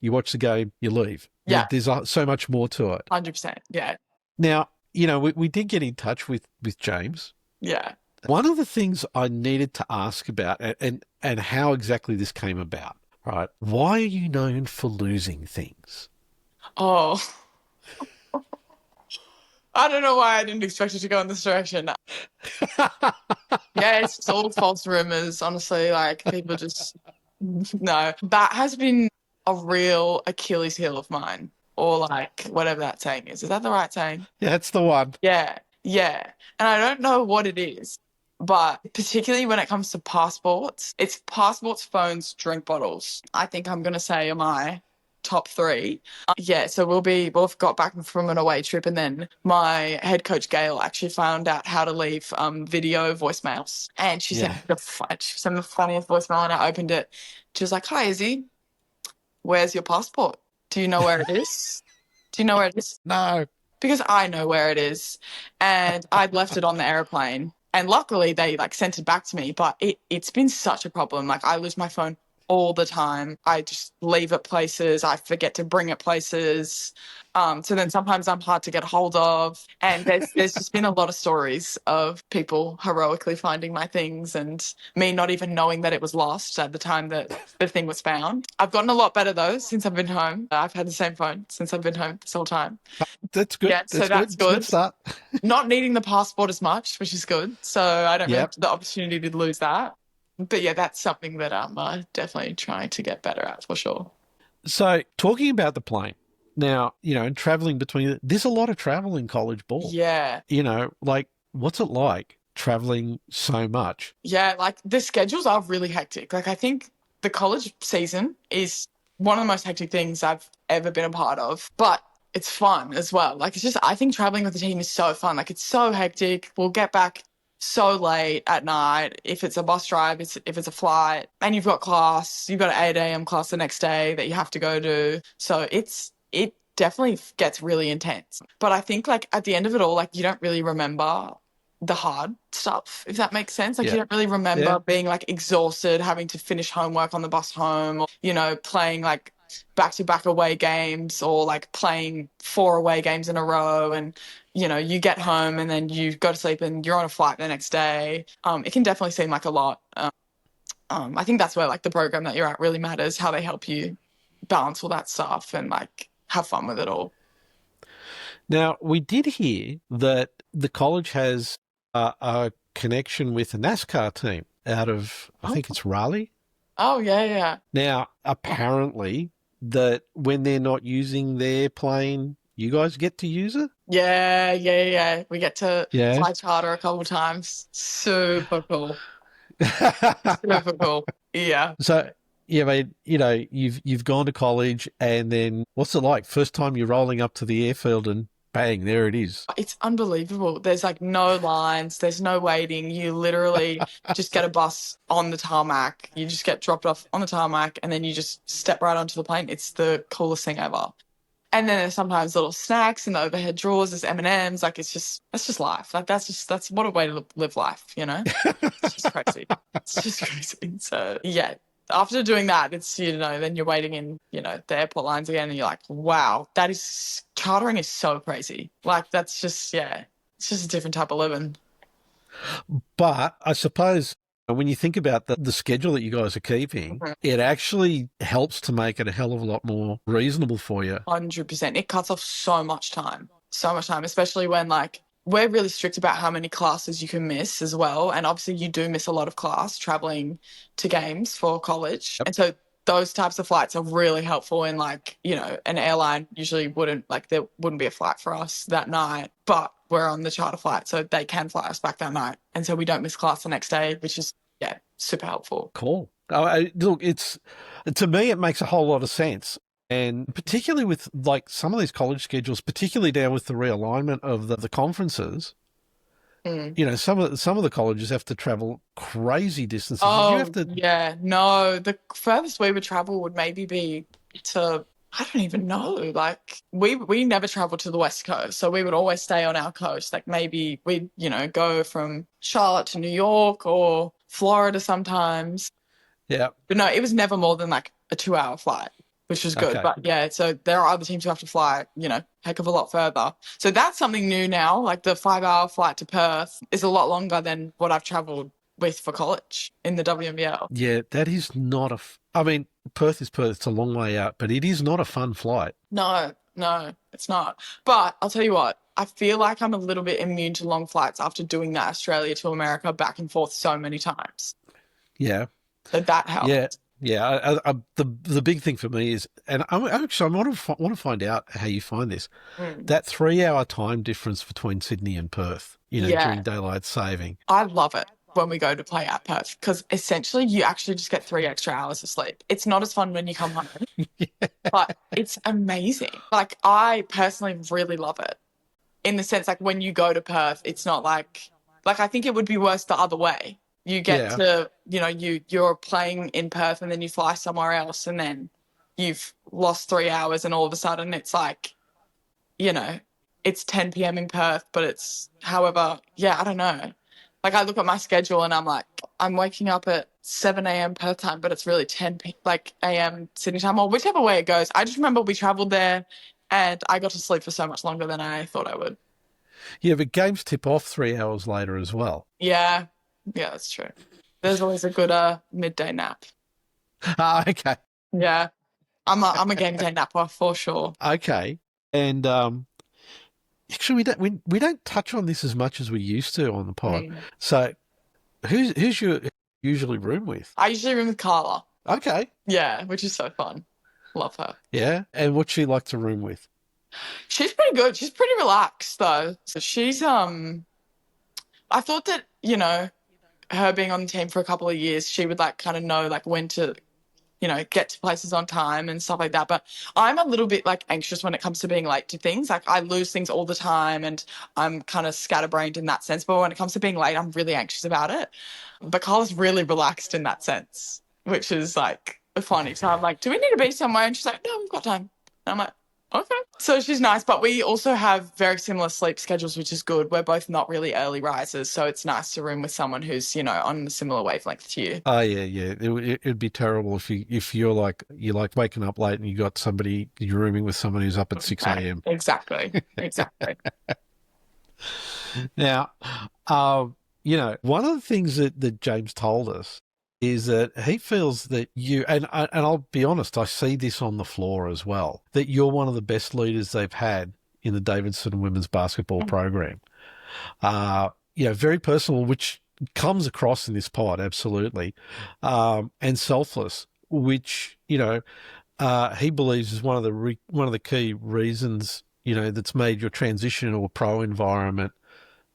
watch the game, you leave. Yeah. There's so much more to it. 100%. Yeah. Now, we did get in touch with James. Yeah. One of the things I needed to ask about, and how exactly this came about, right? Why are you known for losing things? Oh. I don't know why I didn't expect it to go in this direction. Yeah, it's all false rumors, honestly. Like, people just... No. That has been a real Achilles heel of mine. Or, like, whatever that saying is. Is that the right saying? Yeah, that's the one. Yeah. And I don't know what it is. But particularly when it comes to passports, it's passports, phones, drink bottles. I think I'm going to say my top 3. So we've got back from an away trip, and then my head coach Gail actually found out how to leave video voicemails, and she sent the funniest voicemail, and I opened it. She was like, "Hi Izzy, where's your passport? Do you know where it is? Do you know where it is?" No. Because I know where it is, and I'd left it on the airplane, and luckily they like sent it back to me. But it's been such a problem. Like, I lose my phone all the time. I just leave it places. I forget to bring it places. So then sometimes I'm hard to get hold of. And there's just been a lot of stories of people heroically finding my things and me not even knowing that it was lost at the time that the thing was found. I've gotten a lot better though since I've been home. I've had the same phone since I've been home this whole time. That's good. Yeah, so that's good. Good start. Not needing the passport as much, which is good. So I don't really have the opportunity to lose that. But yeah, that's something that I'm definitely trying to get better at for sure. So talking about the plane, now, and traveling between, there's a lot of travel in college ball. Yeah. Like, what's it like traveling so much? Yeah, like the schedules are really hectic. Like, I think the college season is one of the most hectic things I've ever been a part of, but it's fun as well. Like, it's just, I think traveling with the team is so fun. Like, it's so hectic. We'll get back so late at night. If it's a bus drive, if it's a flight, and you've got class, you've got an 8 a.m. class the next day that you have to go to. So it definitely gets really intense. But I think like at the end of it all, like you don't really remember the hard stuff, if that makes sense. Like you don't really remember being like exhausted, having to finish homework on the bus home, or, playing like back-to-back away games, or like playing 4 away games in a row, and you get home and then you go to sleep and you're on a flight the next day. It can definitely seem like a lot. I think that's where like the program that you're at really matters, how they help you balance all that stuff and like have fun with it all. Now, we did hear that the college has a connection with a NASCAR team out of, I think it's Raleigh. Oh, yeah. Now, apparently that when they're not using their plane, you guys get to use it? Yeah. We get to fly charter a couple of times. Super cool. Super cool. Yeah. So, yeah, I mean, you've gone to college, and then what's it like? First time you're rolling up to the airfield and bang, there it is. It's unbelievable. There's like no lines, there's no waiting. You literally just get a bus on the tarmac. You just get dropped off on the tarmac and then you just step right onto the plane. It's the coolest thing ever. And then there's sometimes little snacks in the overhead drawers. There's M&Ms. Like that's just life. Like that's what a way to live life, you know? It's just crazy. It's just crazy. So yeah, after doing that, it's, then you're waiting in, the airport lines again and you're like, wow, chartering is so crazy. Like that's just, yeah, it's just a different type of living. But I suppose when you think about the schedule that you guys are keeping, it actually helps to make it a hell of a lot more reasonable for you. 100%. It cuts off so much time, especially when like we're really strict about how many classes you can miss as well. And obviously you do miss a lot of class traveling to games for college. Yep. And so those types of flights are really helpful in like, an airline usually there wouldn't be a flight for us that night, but we're on the charter flight, so they can fly us back that night. And so we don't miss class the next day, which is, yeah, super helpful. Cool. Look, to me, it makes a whole lot of sense. And particularly with like some of these college schedules, particularly down with the realignment of the conferences, some of the colleges have to travel crazy distances. Oh, yeah. No, the furthest we would travel would maybe be to, I don't even know. Like we never traveled to the West Coast, so we would always stay on our coast. Like maybe we'd, go from Charlotte to New York or Florida sometimes. Yeah. But no, it was never more than like a 2-hour flight, which was good. Okay. But yeah, so there are other teams who have to fly, heck of a lot further. So that's something new now. Like the 5-hour flight to Perth is a lot longer than what I've traveled with for college in the WNBL. Yeah, that is not I mean, Perth is Perth. It's a long way out, but it is not a fun flight. No, it's not. But I'll tell you what, I feel like I'm a little bit immune to long flights after doing that Australia to America back and forth so many times. Yeah. So that helped. Yeah. Yeah. The big thing for me is, and I want to find out how you find this, that 3-hour time difference between Sydney and Perth, during daylight saving. I love it when we go to play at Perth because essentially you actually just get 3 extra hours of sleep. It's not as fun when you come home, but it's amazing. Like I personally really love it in the sense like when you go to Perth, it's not like I think it would be worse the other way. You get to, you're playing in Perth and then you fly somewhere else and then you've lost 3 hours and all of a sudden it's like, it's 10 p.m. in Perth, but it's however, I don't know. Like I look at my schedule and I'm like, I'm waking up at 7 a.m. Perth time, but it's really 10 a.m. Sydney time or whichever way it goes. I just remember we travelled there and I got to sleep for so much longer than I thought I would. Yeah, but games tip off 3 hours later as well. Yeah. Yeah, that's true. There's always a good midday nap. Okay. Yeah. I'm a game day napper for sure. Okay. And actually we don't touch on this as much as we used to on the pod. So who's you usually room with? I usually room with Carla. Okay. Yeah, which is so fun. Love her. Yeah. And what's she like to room with? She's pretty good. She's pretty relaxed though. So she's I thought that, her being on the team for a couple of years, she would kind of know when to, get to places on time and stuff like that. But I'm a little bit anxious when it comes to being late to things. I lose things all the time and I'm kind of scatterbrained in that sense. But when it comes to being late, I'm really anxious about it. But Carla's really relaxed in that sense, which is funny. So I'm like, do we need to be somewhere? And she's like, no, we've got time. And I'm like, okay. So she's nice, but we also have very similar sleep schedules, which is good. We're both not really early risers, so it's nice to room with someone who's, on a similar wavelength to you. Oh, yeah. It'd be terrible if you're waking up late and you're rooming with someone who's up at 6 a.m. Exactly. Now, one of the things that James told us is that he feels that you, and I'll be honest, I see this on the floor as well, that you're one of the best leaders they've had in the Davidson women's basketball program. Very personal, which comes across in this pod, absolutely, and selfless, which, he believes is one of the key reasons, that's made your transition to a pro environment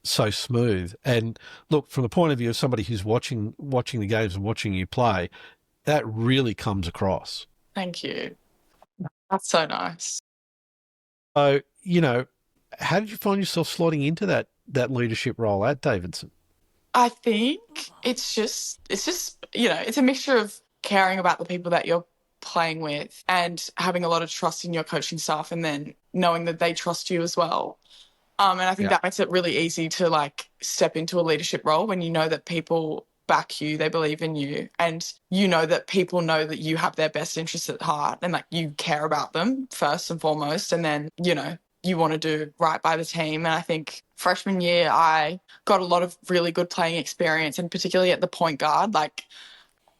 so smooth. And look, from the point of view of somebody who's watching the games and watching you play, that really comes across. Thank you. That's so nice. So, how did you find yourself slotting into that leadership role at Davidson? I think it's just, it's a mixture of caring about the people that you're playing with and having a lot of trust in your coaching staff, and then knowing that they trust you as well. And I think that makes it really easy to like step into a leadership role when you know that people back you, they believe in you, and you know that people know that you have their best interests at heart and like you care about them first and foremost, and then, you want to do right by the team. And I think freshman year I got a lot of really good playing experience, and particularly at the point guard, like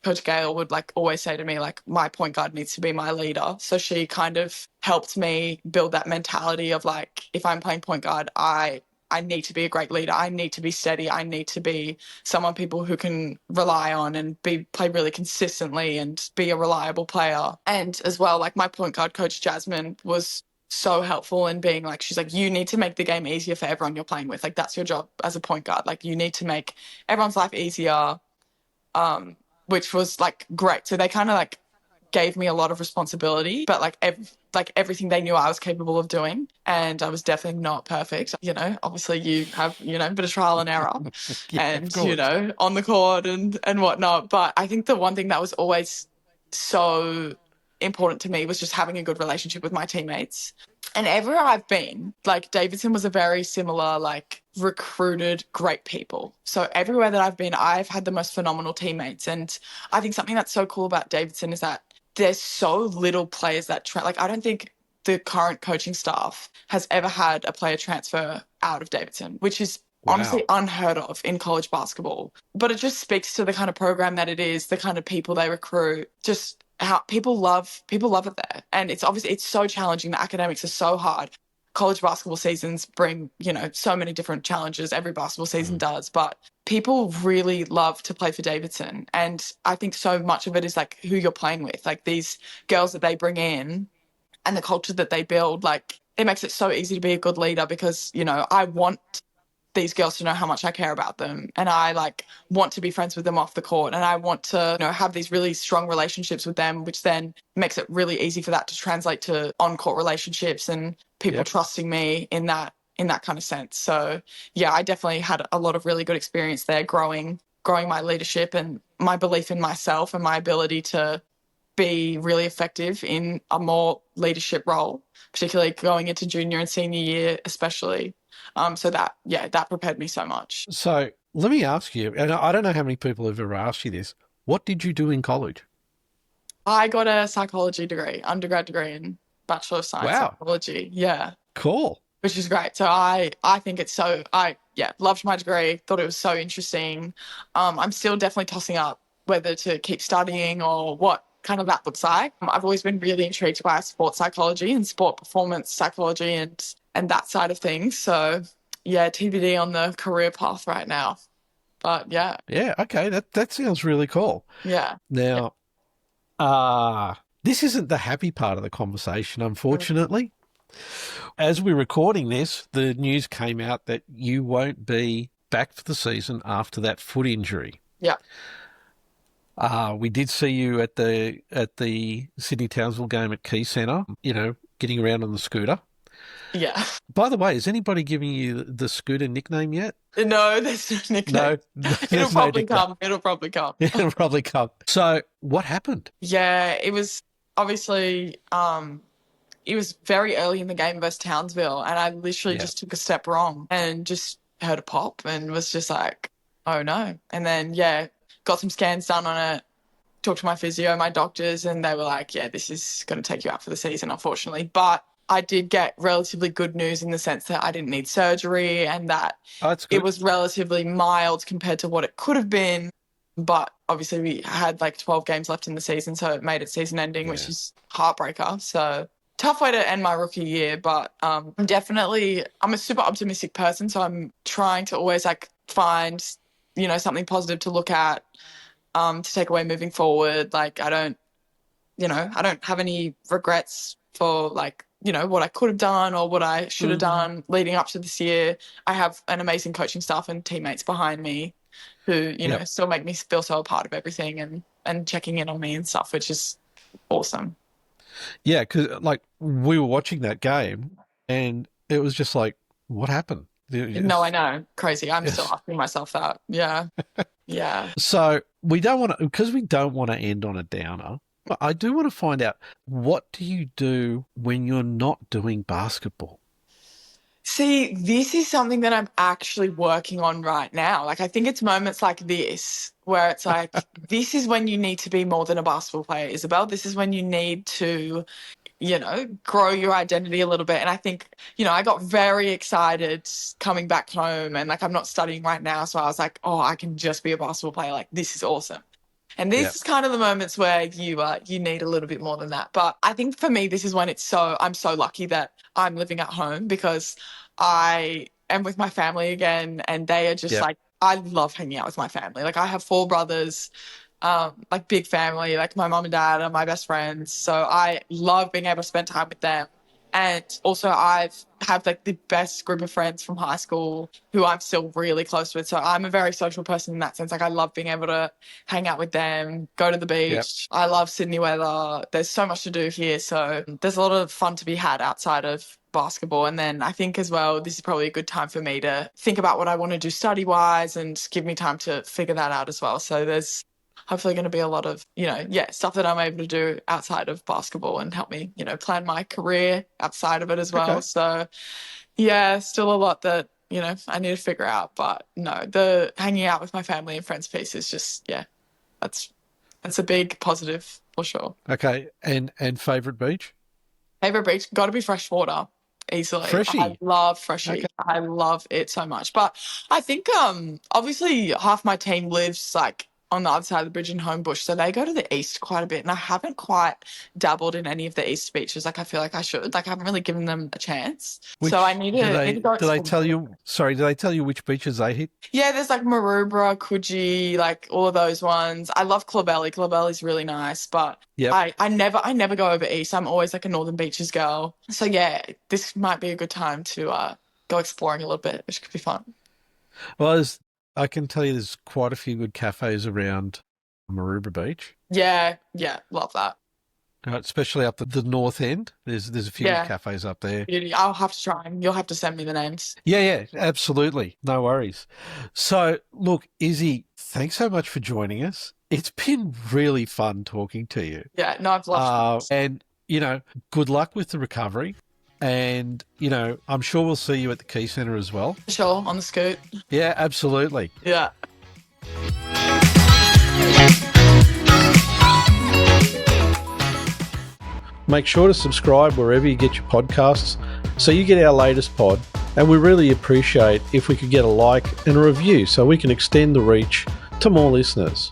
Coach Gale would like always say to me, like, my point guard needs to be my leader. So she kind of helped me build that mentality of like, if I'm playing point guard, I need to be a great leader. I need to be steady. I need to be someone people who can rely on and play really consistently and be a reliable player. And as well, like my point guard coach, Jasmine, was so helpful in being like, she's like, you need to make the game easier for everyone you're playing with. Like, that's your job as a point guard. Like, you need to make everyone's life easier, which was like great. So they kind of like gave me a lot of responsibility, but like everything they knew I was capable of doing. And I was definitely not perfect. Obviously you have, a bit of trial and error and, on the court and whatnot. But I think the one thing that was always so important to me was just having a good relationship with my teammates. And everywhere I've been, like Davidson was a very similar, like recruited great people. So everywhere that I've been, I've had the most phenomenal teammates. And I think something that's so cool about Davidson is that there's so little players that I don't think the current coaching staff has ever had a player transfer out of Davidson, which is honestly unheard of in college basketball. But it just speaks to the kind of program that it is, the kind of people they recruit, just how people love it there. And it's so challenging. The academics are so hard. College basketball seasons bring, so many different challenges. Every basketball season does, but people really love to play for Davidson. And I think so much of it is like who you're playing with, like these girls that they bring in and the culture that they build. Like, it makes it so easy to be a good leader because, I want these girls to know how much I care about them, and I like want to be friends with them off the court, and I want to have these really strong relationships with them, which then makes it really easy for that to translate to on-court relationships and people trusting me in that kind of sense. So yeah, I definitely had a lot of really good experience there, growing my leadership and my belief in myself and my ability to be really effective in a more leadership role, particularly going into junior and senior year especially. So that prepared me so much. So let me ask you, and I don't know how many people have ever asked you this, what did you do in college? I got a psychology degree, undergrad degree in Bachelor of Science Psychology. Yeah. Cool. Which is great. So I think it's loved my degree, thought it was so interesting. I'm still definitely tossing up whether to keep studying or what kind of that looks like. I've always been really intrigued by sports psychology and sport performance psychology and that side of things. So yeah, TBD on the career path right now. But yeah. Yeah, okay. That sounds really cool. Yeah. Now, this isn't the happy part of the conversation, unfortunately. As we're recording this, the news came out that you won't be back for the season after that foot injury. Yeah. We did see you at the Sydney Townsville game at Key Centre, getting around on the scooter. Yeah. By the way, is anybody giving you the scooter nickname yet? No, there's no nickname. No, It'll probably come. It'll probably come. So what happened? Yeah, it was obviously, it was very early in the game versus Townsville, and I literally just took a step wrong and just heard a pop and was just like, oh no. And then, got some scans done on it, talked to my physio, my doctors, and they were like, yeah, this is going to take you out for the season, unfortunately. But I did get relatively good news in the sense that I didn't need surgery and that it was relatively mild compared to what it could have been. But obviously we had like 12 games left in the season, so it made it season ending, which is heartbreaker. So tough way to end my rookie year, but I'm a super optimistic person, so I'm trying to always like find, something positive to look at, to take away moving forward. Like I don't have any regrets for like, what I could have done or what I should have done leading up to this year. I have an amazing coaching staff and teammates behind me who, still make me feel so a part of everything and checking in on me and stuff, which is awesome. Yeah, because like we were watching that game and it was just like What happened? No, I know. Crazy. I'm still asking myself that. Yeah. Yeah. So we don't want to, because we don't want to end on a downer, but I do want to find out, what do you do when you're not doing basketball? See, this is something that I'm actually working on right now. Like, I think it's moments like this where it's like, this is when you need to be more than a basketball player, Isabel. This is when you need to, grow your identity a little bit. And I think, I got very excited coming back home, and like, I'm not studying right now. So I was like, oh, I can just be a basketball player. Like, this is awesome. And this is kind of the moments where you need a little bit more than that. But I think for me, this is when I'm so lucky that I'm living at home, because I am with my family again, and they are just like, I love hanging out with my family. Like, I have 4 brothers, like big family, like my mom and dad are my best friends. So I love being able to spend time with them. And also I have like the best group of friends from high school who I'm still really close with. So I'm a very social person in that sense. Like, I love being able to hang out with them, go to the beach. Yep. I love Sydney weather. There's so much to do here. So there's a lot of fun to be had outside of basketball. And then I think as well, this is probably a good time for me to think about what I want to do study-wise and give me time to figure that out as well. So there's hopefully going to be a lot of, stuff that I'm able to do outside of basketball and help me, plan my career outside of it as well. Okay. So, still a lot that, I need to figure out. But no, the hanging out with my family and friends piece is just, that's a big positive for sure. Okay. And favourite beach? Favourite beach, got to be freshwater. Easily. Freshy. I love Freshy. Okay. I love it so much. But I think obviously half my team lives like on the other side of the bridge in Homebush, so they go to the east quite a bit, and I haven't quite dabbled in any of the east beaches. Like, I feel like I should. Like, I haven't really given them a chance. So I need to go. Do they tell you which beaches they hit? Yeah, there's like Maroubra, Coogee, like all of those ones. I love Clovelly. Clovelly's really nice, but I never go over east. I'm always like a Northern Beaches girl. So this might be a good time to go exploring a little bit, which could be fun. Well, I can tell you there's quite a few good cafes around Maroubra Beach. Yeah, love that. Especially up the north end. There's a few good cafes up there. I'll have to try them. You'll have to send me the names. Yeah, absolutely. No worries. So, look, Izzy, thanks so much for joining us. It's been really fun talking to you. Yeah, no, I've loved it. And, good luck with the recovery. And, I'm sure we'll see you at the Key Centre as well. Sure, on the scoot. Yeah, absolutely. Yeah. Make sure to subscribe wherever you get your podcasts so you get our latest pod. And we really appreciate if we could get a like and a review so we can extend the reach to more listeners.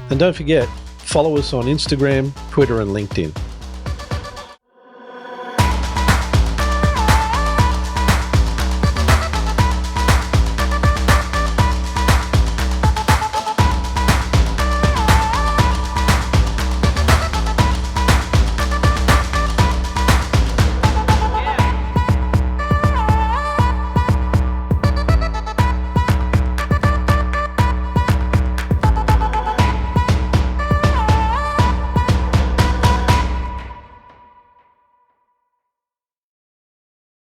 And don't forget, follow us on Instagram, Twitter and LinkedIn.